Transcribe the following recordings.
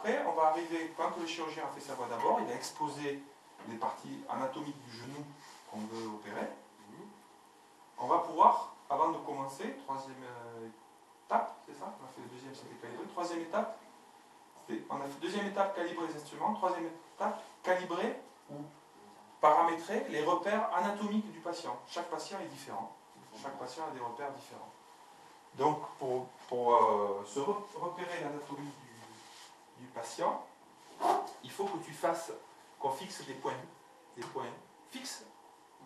après, on va arriver, quand le chirurgien a fait sa voie d'abord, il va exposer les parties anatomiques du genou qu'on veut opérer. On va pouvoir, avant de commencer, troisième étape, c'est ça? On a fait le deuxième, c'était calibrer. Troisième étape, on a fait deuxième étape, calibrer les instruments. Troisième étape, calibrer ou paramétrer les repères anatomiques du patient. Chaque patient est différent. Chaque patient a des repères différents. Donc, pour se repérer l'anatomie du patient, il faut que tu fasses, qu'on fixe des points fixes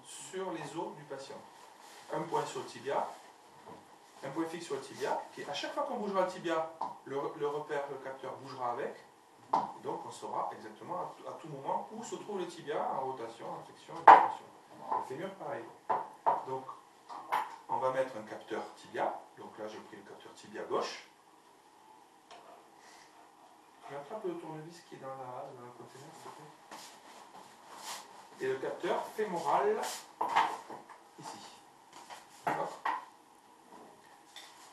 sur les os du patient. Un point sur le tibia, un point fixe sur le tibia, qui à chaque fois qu'on bougera le tibia, le repère, le capteur bougera avec, et donc on saura exactement à tout moment où se trouve le tibia en rotation, en flexion, en extension. Le fémur pareil. Donc on va mettre un capteur tibia, donc là j'ai pris le capteur tibia gauche. Tu attrapes le tournevis qui est dans le conteneur, s'il te plaît. Et le capteur fémoral ici. D'accord?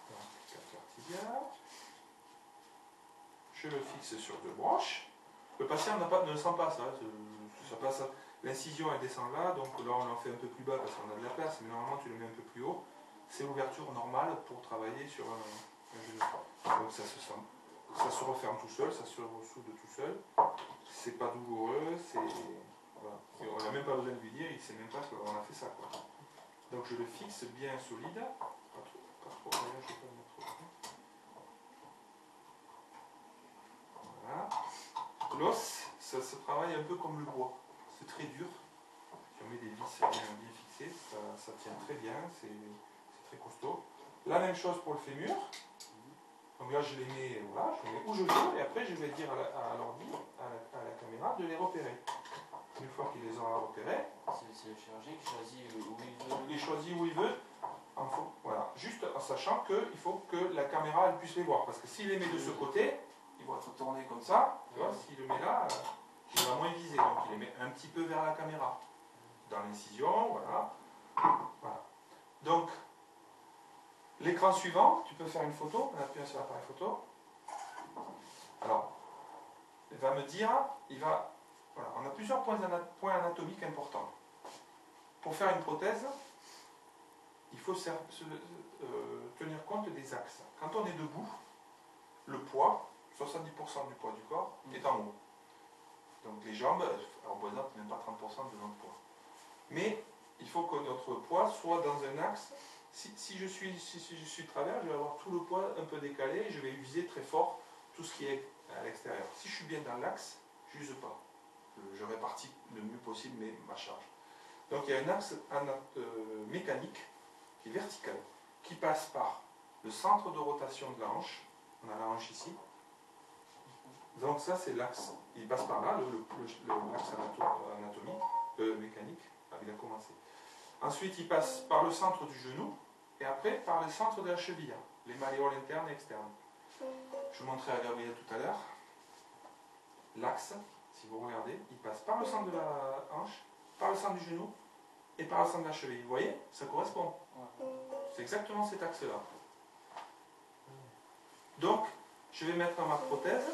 Donc, capteur tibia. Je le fixe sur deux branches. Le patient ne sent pas ça. Ça passe, l'incision elle descend là, donc là on en fait un peu plus bas parce qu'on a de la place, mais normalement tu le mets un peu plus haut. C'est l'ouverture normale pour travailler sur un genou. Donc ça se referme tout seul, ça se ressoude tout seul. C'est pas douloureux, voilà. On n'a même pas besoin de lui dire, il ne sait même pas qu'on a fait ça, quoi. Donc je le fixe bien solide. Pas trop, derrière, je vais pas le mettre trop. Voilà. L'os, ça se travaille un peu comme le bois. C'est très dur. Si on met des vis bien fixées, ça tient très bien, c'est très costaud. La même chose pour le fémur. Donc là, je les mets, voilà, je les mets où je veux, et après, je vais dire à l'ordi, à la caméra, de les repérer. Une fois qu'il les aura repérés, c'est le chirurgien qui choisit où il veut. Il choisit où il veut, voilà, juste en sachant qu'il faut que la caméra elle puisse les voir. Parce que s'il les met de ce côté, il va être tourné comme ça. Tu vois, s'il le met là, il va moins viser. Donc il les met un petit peu vers la caméra. Dans l'incision, voilà. Voilà. Donc, l'écran suivant, tu peux faire une photo, en appuyant sur l'appareil photo. Alors, il va me dire, voilà, on a plusieurs points anatomiques importants. Pour faire une prothèse, il faut tenir compte des axes. Quand on est debout, le poids, 70% du poids du corps, est en haut. Donc les jambes, elles représentent même pas 30% de notre poids. Mais il faut que notre poids soit dans un axe. Si je suis de travers, je vais avoir tout le poids un peu décalé et je vais user très fort tout ce qui est à l'extérieur. Si je suis bien dans l'axe, je n'use pas. Je répartis le mieux possible ma charge. Donc il y a un axe mécanique qui est vertical, qui passe par le centre de rotation de la hanche. On a la hanche ici. Donc ça c'est l'axe. Il passe par là, l'axe anatomique, mécanique. Il a commencé. Ensuite il passe par le centre du genou et après par le centre de la cheville, les malléoles internes et externes. Je montrais à Gabriel tout à l'heure. L'axe, si vous regardez, il passe par le centre de la hanche, par le centre du genou et par le centre de la cheville. Vous voyez, ça correspond. C'est exactement cet axe-là. Donc, je vais mettre ma prothèse.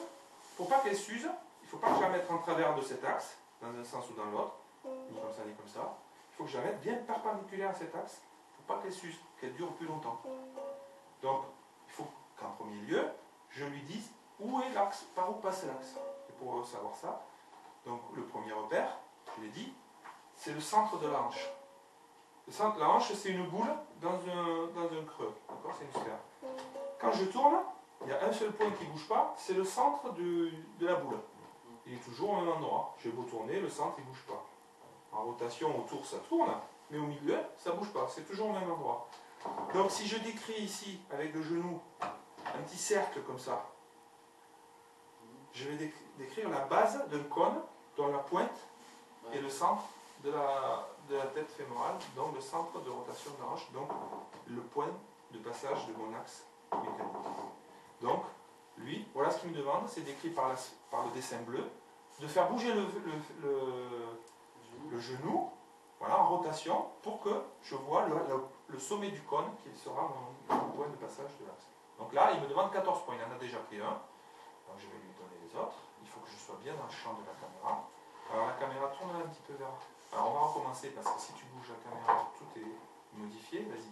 Pour pas qu'elle s'use, il ne faut pas que je la mette en travers de cet axe, dans un sens ou dans l'autre, ni comme ça, ni comme ça. Il faut que je la mette bien perpendiculaire à cet axe, pour pas qu'elle s'use, qu'elle dure plus longtemps. Donc, il faut qu'en premier lieu, je lui dise où est l'axe, par où passe l'axe. Et pour savoir ça, donc le premier repère, je l'ai dit, c'est le centre de la hanche. Le centre de la hanche, c'est une boule dans un creux. D'accord, c'est une sphère. Quand je tourne, il y a un seul point qui ne bouge pas, c'est le centre de la boule. Il est toujours au même endroit. J'ai beau tourner, le centre il ne bouge pas. En rotation autour, ça tourne, mais au milieu, ça ne bouge pas. C'est toujours au même endroit. Donc si je décris ici, avec le genou, un petit cercle comme ça, je vais décrire la base d'un cône dont la pointe est le centre de la tête fémorale, donc le centre de rotation de la hanche, donc le point de passage de mon axe mécanique. Donc, lui, voilà ce qu'il me demande, c'est décrit par le dessin bleu, de faire bouger le genou, voilà, en rotation, pour que je vois le sommet du cône, qui sera mon point de passage de l'axe. Donc là, il me demande 14 points, il en a déjà pris un, donc je vais lui donner les autres. soit bien dans le champ de la caméra. Alors la caméra, tourne un petit peu vers... Alors on va recommencer parce que si tu bouges la caméra, tout est modifié. Vas-y.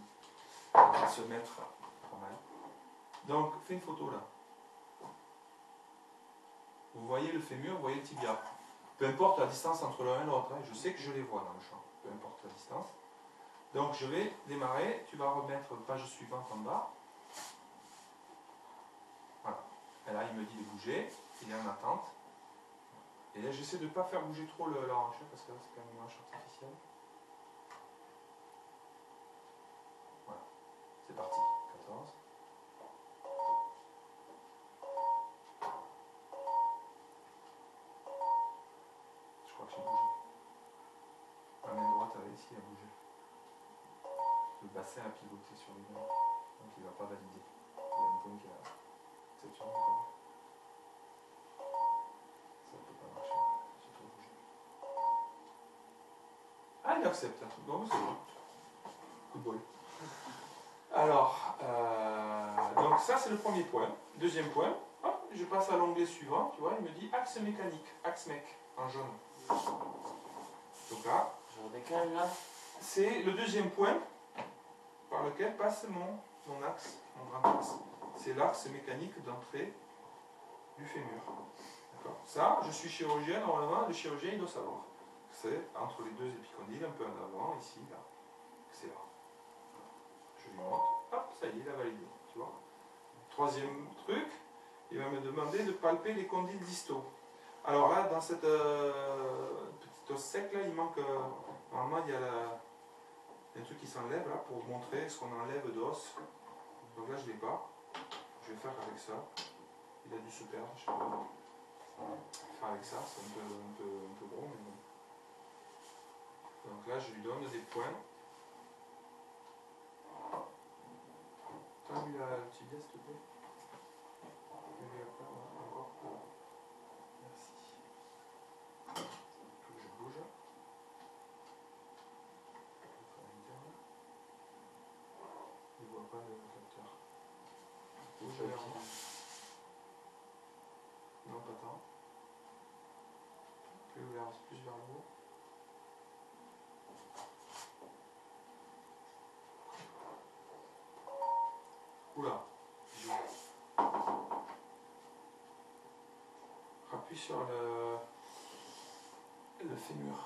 On va se mettre pas mal. Donc fais une photo là. Vous voyez le fémur, vous voyez le tibia. Peu importe la distance entre l'un et l'autre, hein. Je sais que je les vois dans le champ, peu importe la distance. Donc je vais démarrer, tu vas remettre page suivante en bas. Voilà. Et là il me dit de bouger, il est en attente. Et là j'essaie de ne pas faire bouger trop la hanche, parce que là c'est quand même une hanche artificielle. Voilà, c'est parti, 14. Je crois que j'ai bougé. La main droite elle, ici a bougé. Le bassin a pivoté sur les mains, donc il ne va pas valider. Il y a un point qui a... C'est sur moi. Ça ne peut pas marcher. J'ai trop bougé. Ah, il accepte. Bon, c'est bon. Coup de bol. Alors, donc ça c'est le premier point. Deuxième point, hop, je passe à l'onglet suivant, tu vois, il me dit axe mécanique, axe mec, en jaune. Donc là, Je redécale là. c'est le deuxième point par lequel passe mon axe, mon grand axe. C'est l'axe mécanique d'entrée du fémur. Ça, je suis chirurgien, normalement, le chirurgien il doit savoir. C'est entre les deux épicondyles, un peu en avant, ici, là. C'est là. Je lui montre, hop, ça y est, il a validé, tu vois. Troisième truc, il va me demander de palper les condyles distaux. Alors là, dans cette petite os sec, là, il manque, normalement, il y a un truc qui s'enlève, là, pour montrer ce qu'on enlève d'os. Donc là, je ne l'ai pas. Je vais faire avec ça. Il a dû se perdre, je sais pas. Faire avec ça, c'est un peu gros, mais bon. Donc là, je lui donne des points. T'as vu le tibia, s'il te plaît? Encore. Merci. Il faut que je bouge. Il ne voit pas le capteur. Bouge vers moi. Non, pas tant. Plus vers le haut. Oula. Rappuie sur le fémur.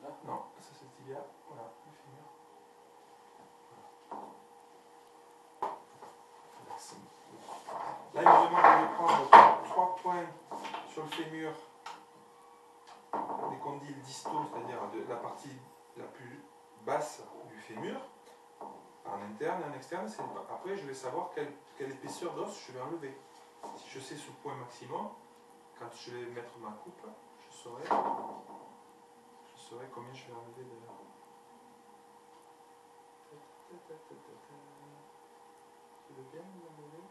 Là? Non, ça c'est le tibia. Voilà, le fémur. Voilà. Là, il me demande de prendre 3 points sur le fémur des condyles distaux, c'est-à-dire de la partie la plus basse du fémur, en interne et en externe. Après, je vais savoir quelle épaisseur d'os je vais enlever. Si je sais ce point maximum, quand je vais mettre ma coupe, je saurai combien je vais enlever de... Tu veux bien l'enlever?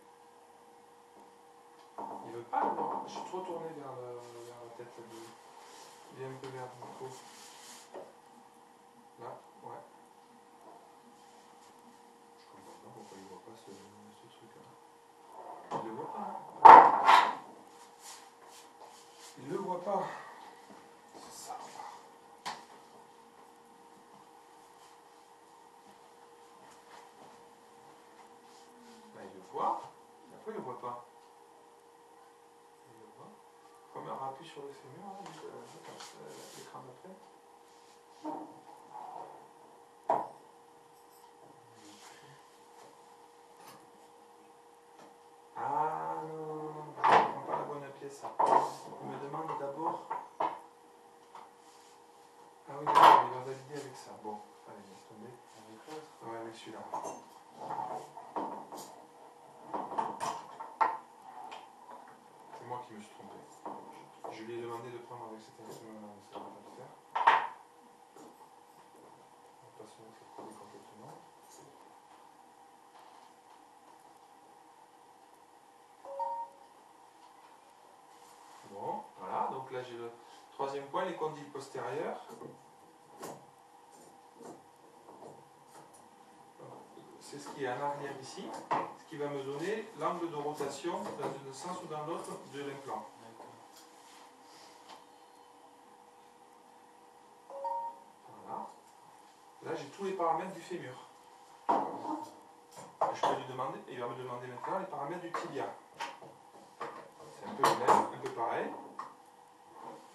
Il veut pas, non. Je suis trop tourné vers la tête. Viens un peu vers le micro. Là, ouais. Je comprends pas pourquoi il ne voit pas ce truc-là. Il le voit pas. Hein. Il le voit pas. C'est ça. Là, il le voit. Et après, il le voit pas. Il le voit. Premier appui sur le fémur, l'écran d'après. Ah non, je ne prends pas la bonne pièce. Il me demande d'abord. Ah oui, d'accord, il va valider avec ça. Bon, allez, laisse tomber. Avec l'autre? Ouais, avec celui-là. C'est moi qui me suis trompé. Je lui ai demandé de prendre avec cet instrument-là, mais ça ne va pas le faire. On va pas se mettre le produit complètement. Bon, voilà, donc là j'ai le troisième point, les condyles postérieurs. C'est ce qui est en arrière ici, ce qui va me donner l'angle de rotation dans un sens ou dans l'autre de l'implant. là j'ai tous les paramètres du fémur. Je peux lui demander, il va me demander maintenant les paramètres du tibia. C'est un peu le même, un peu pareil.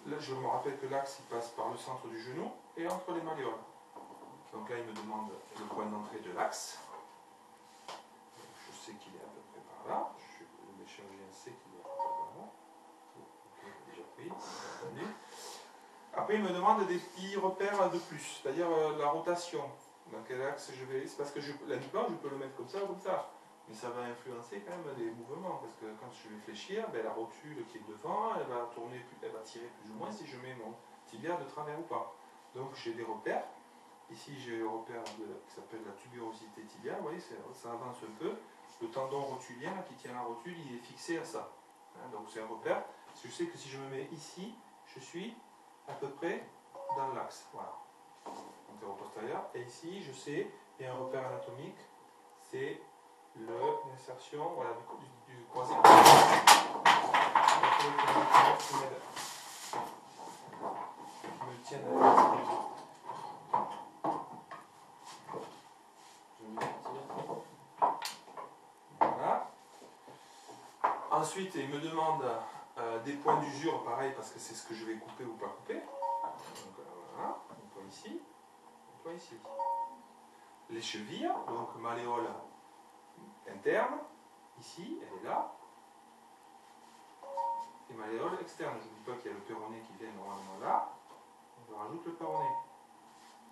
Là, je me rappelle que l'axe il passe par le centre du genou et entre les malléoles. Donc là, il me demande le point d'entrée de l'axe. Je sais qu'il est à peu près par là. Le chirurgien sait qu'il est à peu près par là. Ok, déjà pris, entendu. Après, il me demande des petits repères de plus, c'est-à-dire la rotation. Dans quel axe je vais. C'est parce que la plupart, je peux le mettre comme ça ou comme ça. Mais ça va influencer quand même les mouvements, parce que quand je vais fléchir, ben, la rotule qui est devant, elle va tourner, elle va tirer plus ou moins si je mets mon tibia de travers ou pas. Donc j'ai des repères. Ici j'ai le repère qui s'appelle la tuberosité tibia, vous voyez, ça avance un peu. Le tendon rotulien qui tient la rotule, il est fixé à ça. Hein, donc c'est un repère. Je sais que si je me mets ici, je suis à peu près dans l'axe. Voilà. Antéro-postérieur. Et ici, je sais, il y a un repère anatomique, c'est l'insertion voilà, du croisé. Je me tiens voilà. Ensuite, il me demande des points d'usure, pareil, parce que c'est ce que je vais couper ou pas couper. Donc voilà, un point ici, un point ici. Les chevilles, donc malléole interne, ici, elle est là. Et malléole externe. Je ne dis pas qu'il y a le péroné qui vient normalement là. On rajoute le péroné.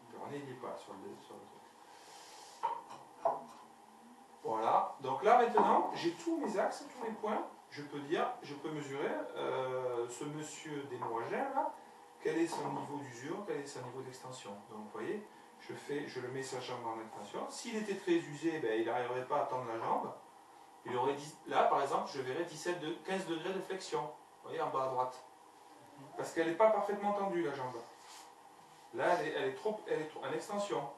Le péroné, il n'y est pas sur le truc. Voilà. Donc là, maintenant, j'ai tous mes axes, tous mes points. Je peux dire, je peux mesurer ce monsieur démoagène là, quel est son niveau d'usure, quel est son niveau d'extension. Donc vous voyez, je le mets sa jambe en extension. S'il était très usé, ben, il n'arriverait pas à tendre la jambe. Il aurait là, par exemple, je verrais 15 degrés de flexion. Vous voyez, en bas à droite. Parce qu'elle n'est pas parfaitement tendue, la jambe. Là, elle est trop en extension.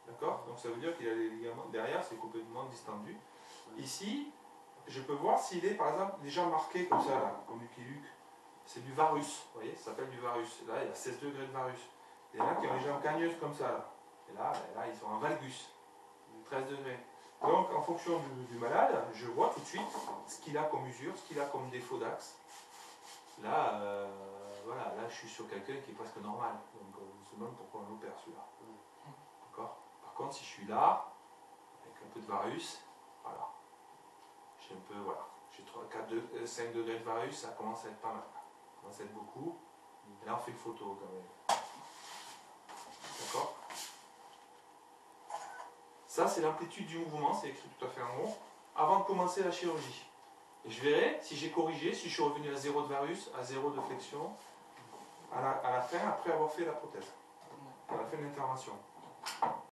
D'accord? Donc ça veut dire qu'il a les ligaments derrière, c'est complètement distendu. Ici, je peux voir s'il est, par exemple, déjà marqué comme ça, là, comme Lucky Luke. C'est du varus. Vous voyez, ça s'appelle du varus. Là, il y a 16 degrés de varus. Il y en a qui ont les jambes cagneuses comme ça, là. Et là, ils sont en valgus. 13 degrés. Donc, en fonction du malade, je vois tout de suite ce qu'il a comme usure, ce qu'il a comme défaut d'axe. Là, voilà, là, je suis sur quelqu'un qui est presque normal. Donc, on se demande pourquoi on l'opère celui-là. D'accord? Par contre, si je suis là, avec un peu de varus, voilà. J'ai un peu, voilà. J'ai 5 degrés de varus, ça commence à être pas mal. Ça commence à être beaucoup. Et là, on fait une photo quand même. D'accord? Ça, c'est l'amplitude du mouvement, c'est écrit tout à fait en haut, avant de commencer la chirurgie. Et je verrai si j'ai corrigé, si je suis revenu à 0 de varus, à 0 de flexion, à la fin, après avoir fait la prothèse, à la fin de l'intervention.